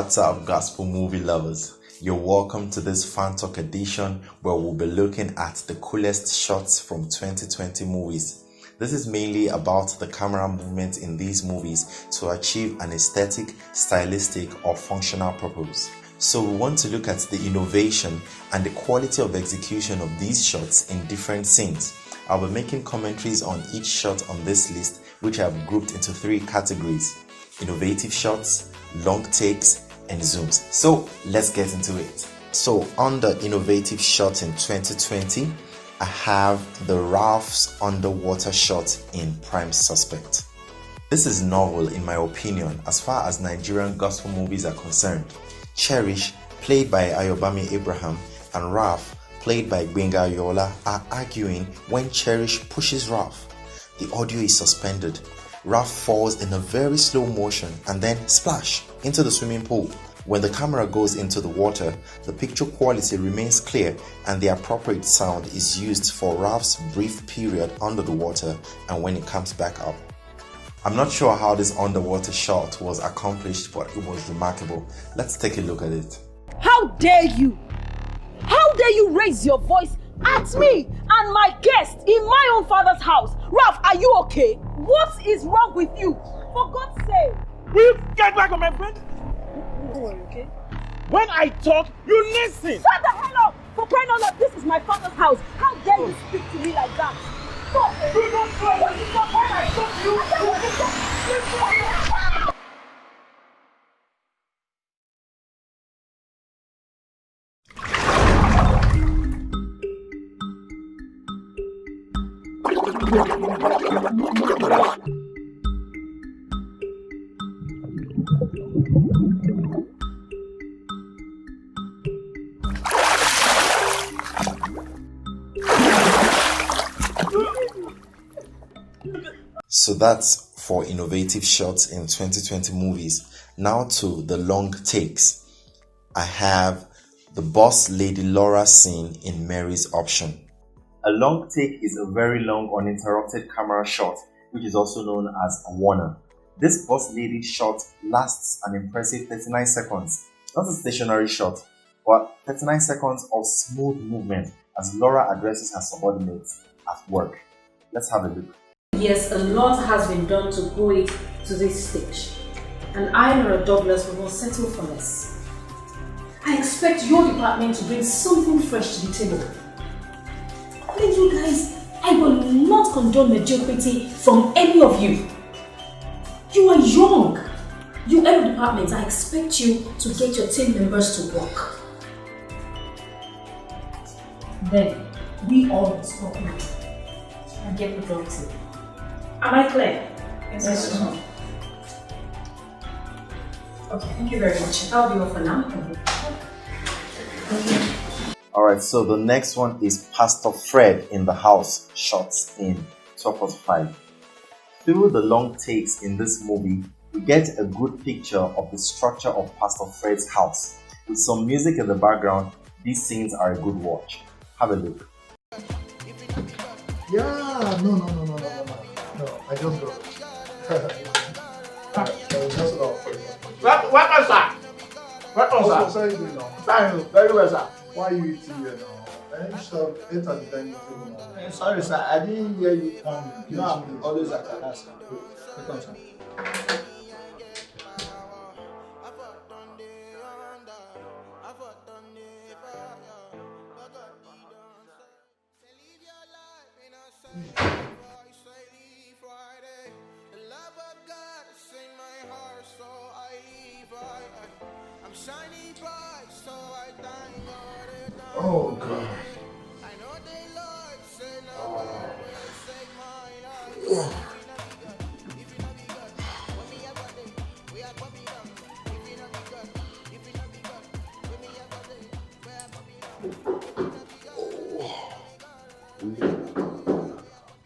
What's up, gospel movie lovers? You're welcome to this FANTALK edition where we'll be looking at the coolest shots from 2020 movies. This is mainly about the camera movement in these movies to achieve an aesthetic, stylistic, or functional purpose. So we want to look at the innovation and the quality of execution of these shots in different scenes. I'll be making commentaries on each shot on this list, which I've grouped into 3 categories: innovative shots, long takes, and zooms. So let's get into it. So on the innovative shot in 2020, I have the Ralph's underwater shot in Prime Suspect. This is novel in my opinion as far as Nigerian gospel movies are concerned. Cherish, played by Ayobami Abraham, and Ralph, played by Gbenga Ayola, are arguing when Cherish pushes Ralph. The audio is suspended. Ralph falls in a very slow motion and then splash into the swimming pool. When the camera goes into the water, the picture quality remains clear and the appropriate sound is used for Ralph's brief period under the water and when it comes back up. I'm not sure how this underwater shot was accomplished, but it was remarkable. Let's take a look at it. How dare you? How dare you raise your voice at me and my guest in my own father's house? Ralph, are you okay? What is wrong with you? For God's sake. Will you get back on my friend? Oh, are you okay? When I talk, you listen. Shut the hell up! For crying out loud, this is my father's house. How dare you speak to me like that? Stop! Do not try when I talk to you. So that's for innovative shots in 2020 movies. Now to the long takes. I have the Boss Lady Laura scene in Mary's Option. A long take is a very long uninterrupted camera shot, which is also known as a Warner. This Boss Lady shot lasts an impressive 39 seconds. Not a stationary shot, but 39 seconds of smooth movement as Laura addresses her subordinates at work. Let's have a look. Yes, a lot has been done to grow it to this stage, and I, Nora Douglas, will not settle for less. I expect your department to bring something fresh to the table. Please, you guys, I will not condone mediocrity from any of you. You are young. You head of department, I expect you to get your team members to work. Then, we all must work now and get productive. Am I clear? Yes, ma'am. Okay, thank you very much. That'll be all for now. Alright, so the next one is Pastor Fred in the house shots in 12:45. Through the long takes in this movie, we get a good picture of the structure of Pastor Fred's house. With some music in the background, these scenes are a good watch. Have a look. Yeah, no, I just got it. Just about What was that? What was that? Sorry, you know. Thank you. Very well, sir. Why are you eating here now? You should have ate at the dining table now. Sorry, sir. I didn't hear you. Please, No, please. always at the last. Welcome, sir. Oh, God.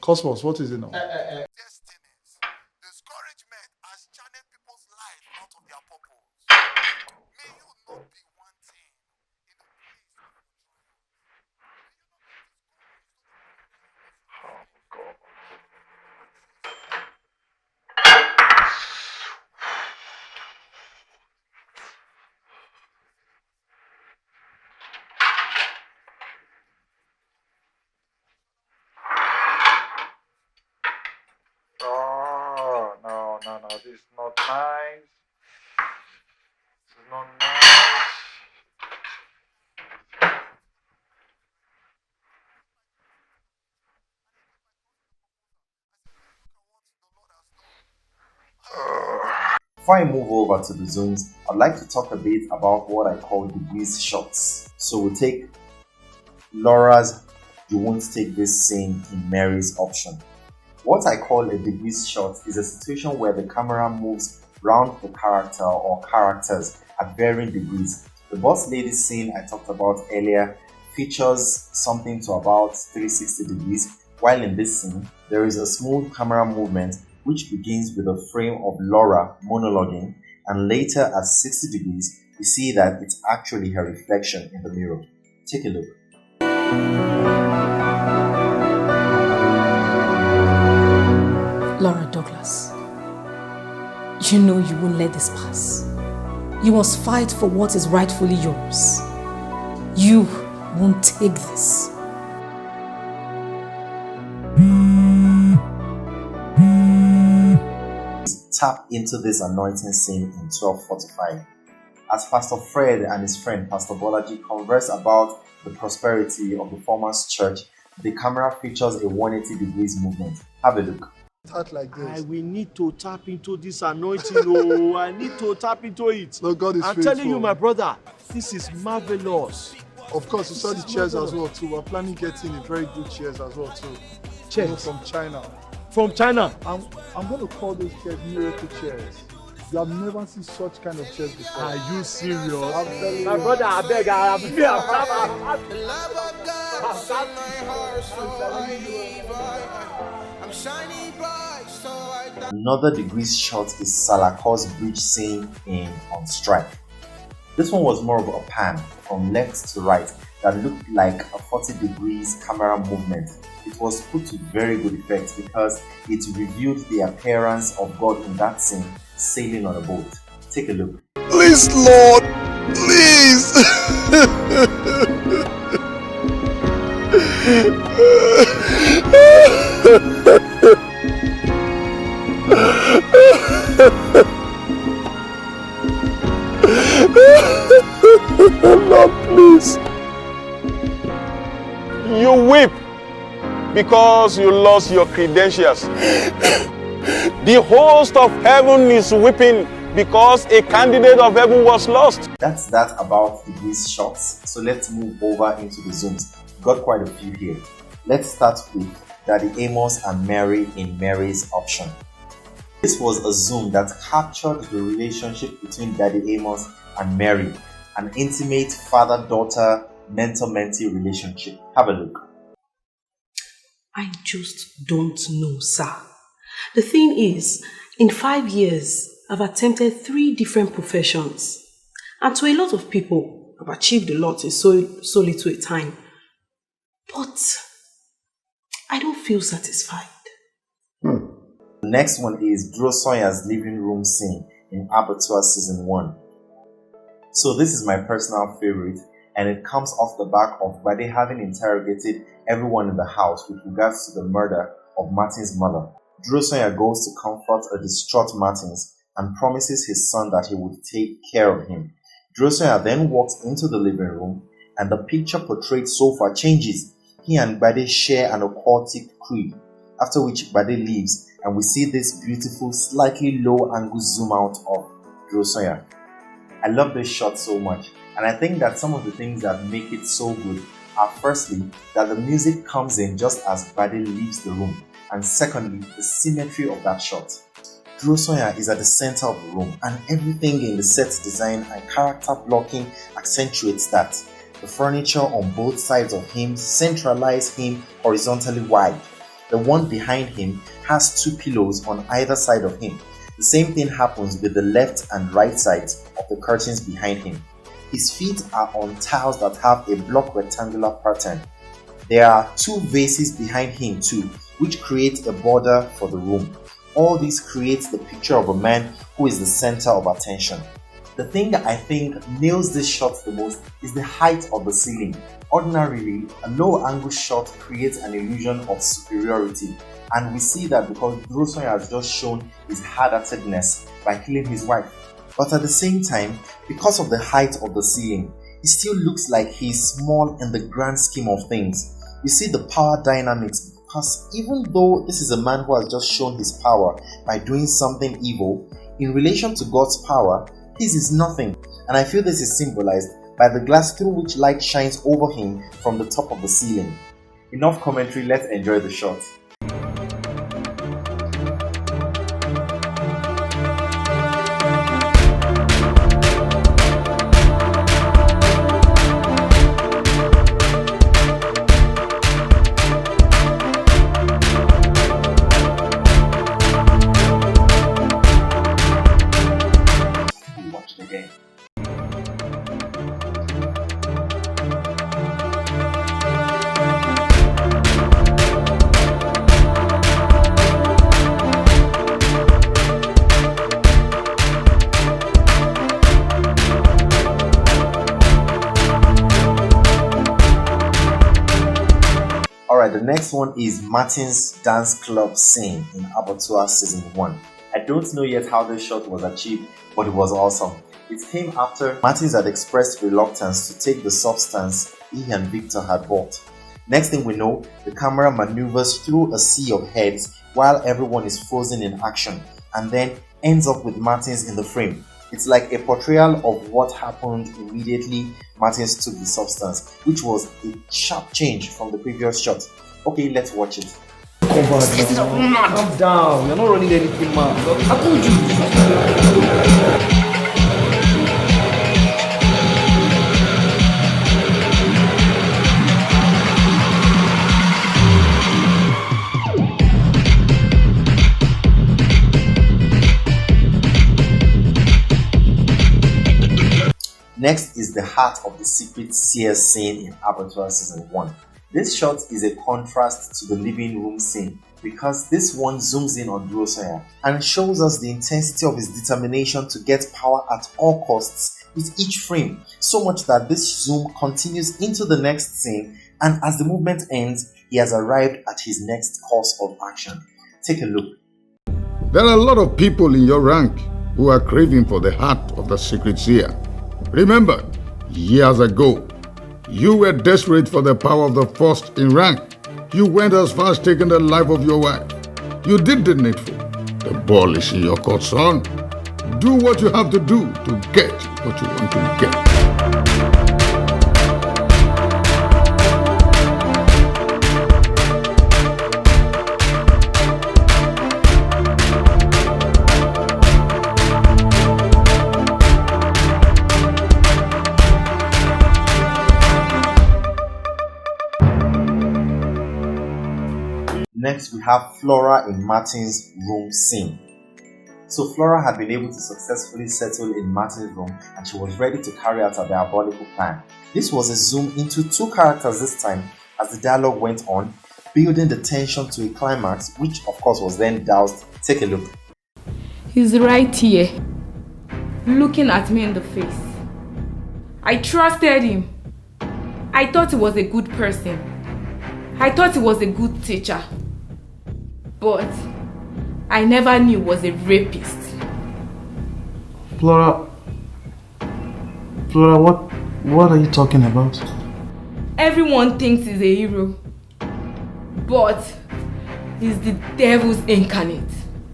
Cosmos, what is it now? Destinies. Discouragement has channeled people's life out of their purpose. May you not be wanting in a place. now. This is not nice. This is not nice. Before I move over to the zooms, I'd like to talk a bit about what I call degrees shots. So we'll take Laura's "you won't take this scene" in Mary's option. What I call a degrees shot is a situation where the camera moves round the character or characters at varying degrees. The boss lady scene I talked about earlier features something to about 360 degrees, while in this scene there is a smooth camera movement which begins with a frame of Laura monologuing, and later at 60 degrees we see that it's actually her reflection in the mirror. Take a look. Laura Douglas, you know you won't let this pass. You must fight for what is rightfully yours. You won't take this. Tap into this anointing scene in 12:45. As Pastor Fred and his friend Pastor Bolaji converse about the prosperity of the former's church, the camera features a 180 degrees movement. Have a look. Start like this. We need to tap into this anointing. Oh, I need to tap into it. No, God is I'm faithful. telling you, my brother, this is marvelous. Of course, you saw the chairs as well too. We're planning getting a very good chairs as well too. Chairs from China. from China. I'm going to call those chairs miracle chairs. You have never seen such kind of chairs before. Are you serious? I'm telling My you. brother, I beg, I'm Another degrees shot is Salakor's bridge scene in On Strike. This one was more of a pan from left to right that looked like a 40 degrees camera movement. It was put to very good effect because it revealed the appearance of God in that scene sailing on a boat. Take a look. Please, Lord, please. Lord, please. You weep because you lost your credentials. The host of heaven is weeping because a candidate of heaven was lost. That's that about degrees shots. So let's move over into the zooms. Got quite a few here. Let's start with Daddy Amos and Mary in Mary's option. This was a zoom that captured the relationship between Daddy Amos and Mary, an intimate father-daughter, mentor-mentee relationship. Have a look. I just don't know, sir. The thing is, in 5 years, I've attempted 3 different professions. And to a lot of people, I've achieved a lot in so little a time. But I don't feel satisfied. The next one is Drew Sawyer's living room scene in Abattoir Season 1. So this is my personal favorite, and it comes off the back of Bade having interrogated everyone in the house with regards to the murder of Martin's mother. Drew Sawyer goes to comfort a distraught Martins and promises his son that he would take care of him. Drew Sawyer then walks into the living room, and the picture portrayed so far changes. He and Bade share an occultic creed, after which Bade leaves, and we see this beautiful, slightly low angle zoom out of Drew Sawyer. I love this shot so much, and I think that some of the things that make it so good are firstly, that the music comes in just as Bade leaves the room, and secondly, the symmetry of that shot. Drew Sawyer is at the center of the room, and everything in the set design and character blocking accentuates that. The furniture on both sides of him centralize him horizontally wide. The one behind him has 2 pillows on either side of him. The same thing happens with the left and right sides of the curtains behind him. His feet are on tiles that have a block rectangular pattern. There are 2 vases behind him too, which create a border for the room. All this creates the picture of a man who is the center of attention. The thing that I think nails this shot the most is the height of the ceiling. Ordinarily, a low angle shot creates an illusion of superiority, and we see that because Drosoy has just shown his hard-heartedness by killing his wife. But at the same time, because of the height of the ceiling, it still looks like he is small in the grand scheme of things. You see the power dynamics, because even though this is a man who has just shown his power by doing something evil, in relation to God's power, his is nothing. And I feel this is symbolized by the glass through which light shines over him from the top of the ceiling. Enough commentary, let's enjoy the shot. Watch it again. Alright, the next one is Martin's dance club scene in Abattoir Season 1. I don't know yet how this shot was achieved, but it was awesome. It came after Martins had expressed reluctance to take the substance he and Victor had bought. Next thing we know, the camera maneuvers through a sea of heads while everyone is frozen in action, and then ends up with Martins in the frame. It's like a portrayal of what happened immediately Martins took the substance, which was a sharp change from the previous shot. Okay, let's watch it. Calm down. You're not running anything, man. I told you. Next is the heart of the secret Sears scene in Abattoir Season 1. This shot is a contrast to the living room scene because this one zooms in on Drosoy and shows us the intensity of his determination to get power at all costs with each frame, so much that this zoom continues into the next scene, and as the movement ends, he has arrived at his next course of action. Take a look. There are a lot of people in your rank who are craving for the heart of the secret seer. Remember, years ago, you were desperate for the power of the first in rank. You went as far as taking the life of your wife. You did the needful. The ball is in your court, son. Do what you have to do to get what you want to get. Next, we have Flora in Martin's room scene. So Flora had been able to successfully settle in Martin's room and she was ready to carry out her diabolical plan. This was a zoom into two characters this time as the dialogue went on, building the tension to a climax, which of course was then doused. Take a look. He's right here, looking at me in the face. I trusted him. I thought he was a good person. I thought he was a good teacher. But I never knew he was a rapist. Flora, what are you talking about? Everyone thinks he's a hero, but he's the devil's incarnate.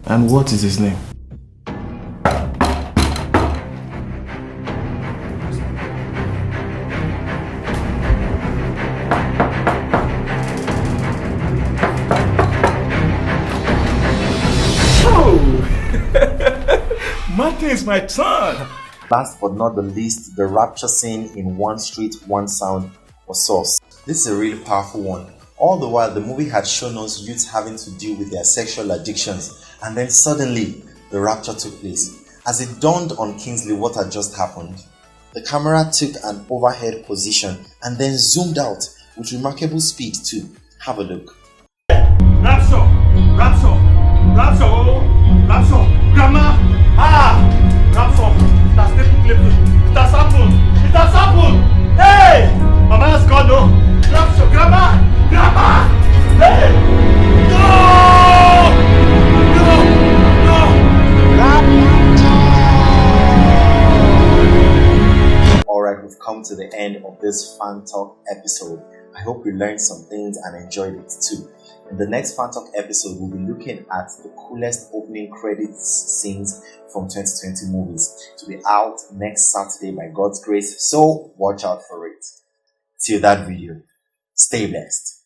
And what is his name? Martin is my son. Last but not the least, the rapture scene in One Street, One Sound was Source. This is a really powerful one. All the while, the movie had shown us youths having to deal with their sexual addictions, and then suddenly, the rapture took place. As it dawned on Kingsley what had just happened, the camera took an overhead position and then zoomed out with remarkable speed too. Have a look. Rapture! Rapture! Rapture! Rapture! Grandma! Ah! Rapture! It has taken place. It has happened. It has happened. Hey! Mama has gone, no. Grandma! Grandma! Hey! No! Alright, we've come to the end of this FANTALK episode. I hope you learned some things and enjoyed it too. In the next FANTALK episode, we'll be looking at the coolest opening credits scenes from 2020 movies to be out next Saturday by God's grace, so watch out for it. Till that video, stay blessed.